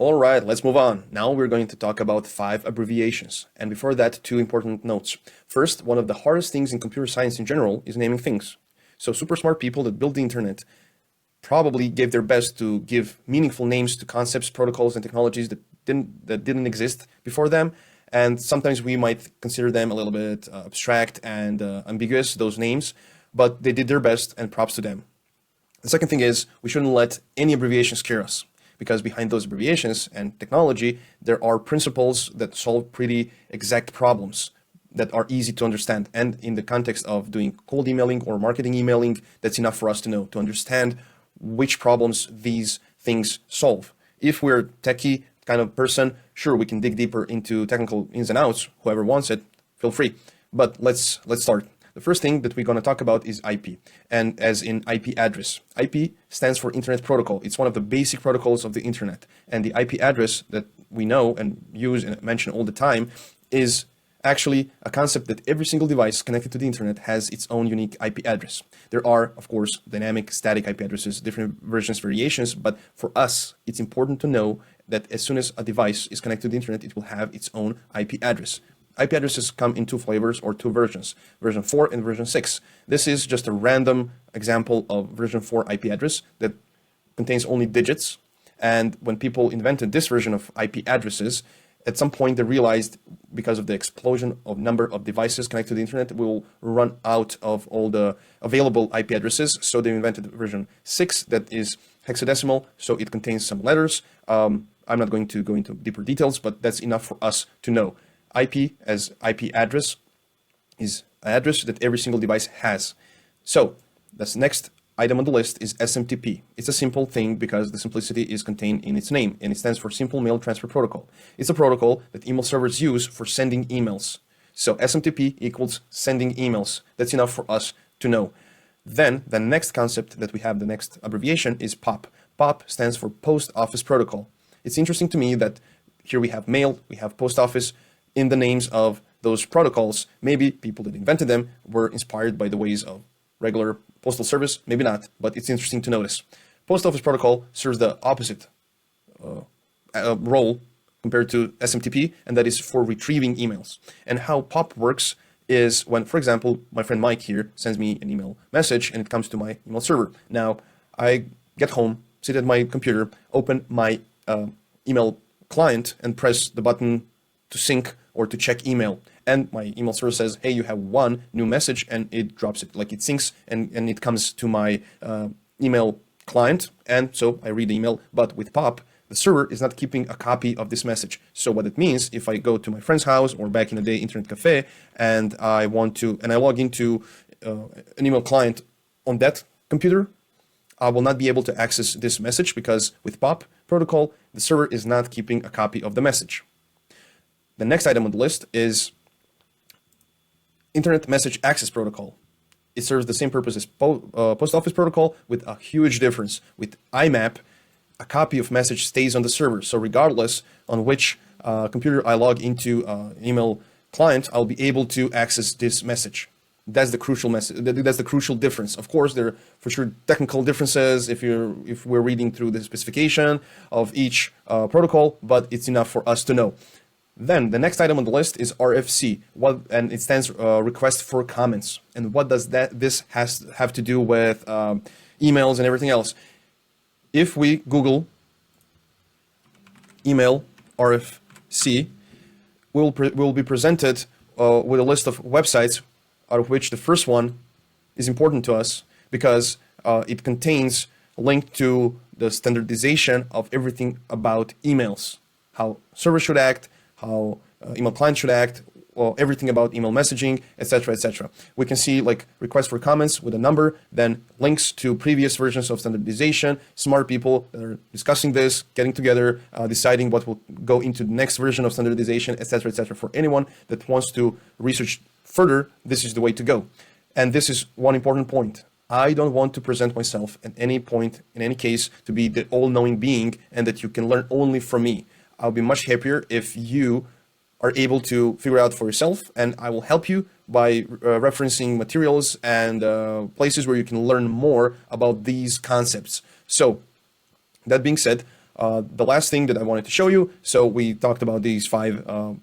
All right, let's move on. Now we're going to talk about 5 abbreviations. And before that, 2 important notes. First, one of the hardest things in computer science in general is naming things. So super smart people that built the internet probably gave their best to give meaningful names to concepts, protocols, and technologies that didn't exist before them. And sometimes we might consider them a little bit abstract and ambiguous, those names, but they did their best and props to them. The second thing is we shouldn't let any abbreviation scare us, because behind those abbreviations and technology, there are principles that solve pretty exact problems that are easy to understand. And in the context of doing cold emailing or marketing emailing, that's enough for us to know, to understand which problems these things solve. If we're techie kind of person, sure, we can dig deeper into technical ins and outs. Whoever wants it, feel free. But let's start. The first thing that we're going to talk about is IP, and as in IP address. IP stands for Internet Protocol. It's one of the basic protocols of the Internet. And the IP address that we know and use and mention all the time is actually a concept that every single device connected to the Internet has its own unique IP address. There are, of course, dynamic, static IP addresses, different versions, variations, but for us, it's important to know that as soon as a device is connected to the Internet, it will have its own IP address. IP addresses come in 2 flavors or 2 versions, version 4 and version 6. This is just a random example of version 4 IP address that contains only digits. And when people invented this version of IP addresses, at some point they realized, because of the explosion of number of devices connected to the Internet, we will run out of all the available IP addresses. So they invented version 6 that is hexadecimal, so it contains some letters. I'm not going to go into deeper details, but that's enough for us to know. IP as IP address is an address that every single device has. So the next item on the list is SMTP. It's a simple thing because the simplicity is contained in its name, and it stands for Simple Mail Transfer Protocol. It's a protocol that email servers use for sending emails. So SMTP equals sending emails. That's enough for us to know. Then the next concept that we have, the next abbreviation, is POP. POP stands for Post Office Protocol. It's interesting to me that here we have mail, we have post office. In the names of those protocols, maybe people that invented them were inspired by the ways of regular postal service, maybe not, but it's interesting to notice. Post Office Protocol serves the opposite role compared to SMTP, and that is for retrieving emails. And how POP works is when, for example, my friend Mike here sends me an email message and it comes to my email server. Now, I get home, sit at my computer, open my email client and press the button to sync or to check email. And my email server says, hey, you have one new message, and it drops it, like it syncs and it comes to my email client. And so I read the email, but with POP, the server is not keeping a copy of this message. So what it means, if I go to my friend's house or back in the day, internet cafe, and I log into an email client on that computer, I will not be able to access this message because with POP protocol, the server is not keeping a copy of the message. The next item on the list is Internet Message Access Protocol. It serves the same purpose as Post Office Protocol with a huge difference. With IMAP, a copy of message stays on the server. So regardless on which computer I log into an email client, I'll be able to access this message. That's the crucial message. That's the crucial difference. Of course, there are for sure technical differences if we're reading through the specification of each protocol, but it's enough for us to know. Then the next item on the list is RFC, and it stands request for comments. And what does this have to do with emails and everything else? If we Google email RFC, we'll be presented with a list of websites, out of which the first one is important to us because it contains a link to the standardization of everything about emails, how servers should act, how email clients should act, well, everything about email messaging, etc., etc. We can see like requests for comments with a number, then links to previous versions of standardization, smart people that are discussing this, getting together, deciding what will go into the next version of standardization, etc., etc. For anyone that wants to research further, this is the way to go. And this is one important point. I don't want to present myself at any point, in any case, to be the all-knowing being and that you can learn only from me. I'll be much happier if you are able to figure out for yourself, and I will help you by referencing materials and places where you can learn more about these concepts. So that being said, The last thing that I wanted to show you, so we talked about these 5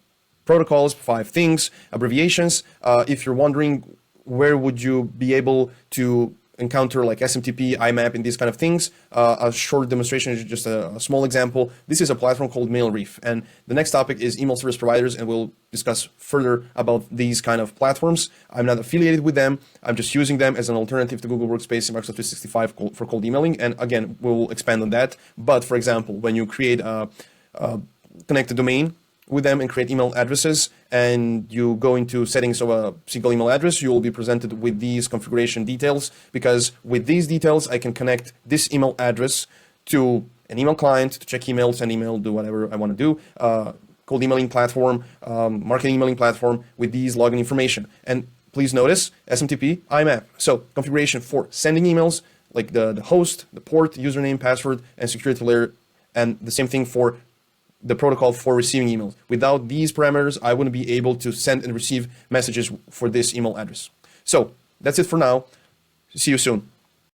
protocols, 5 things, abbreviations. If you're wondering where would you be able to encounter like SMTP, IMAP, and these kind of things, a short demonstration is just a small example. This is a platform called MailReef, and the next topic is email service providers, and we'll discuss further about these kind of platforms. I'm not affiliated with them. I'm just using them as an alternative to Google Workspace and Microsoft 365 for cold emailing, and again, we'll expand on that. But for example, when you create connect a domain with them and create email addresses, and you go into settings of a single email address, you will be presented with these configuration details, because with these details, I can connect this email address to an email client to check email, send email, do whatever I want to do, cold emailing platform, marketing emailing platform with these login information. And please notice SMTP, IMAP. So configuration for sending emails, like the host, the port, username, password, and security layer, and the same thing for the protocol for receiving emails. Without these parameters, I wouldn't be able to send and receive messages for this email address. So that's it for now. See you soon.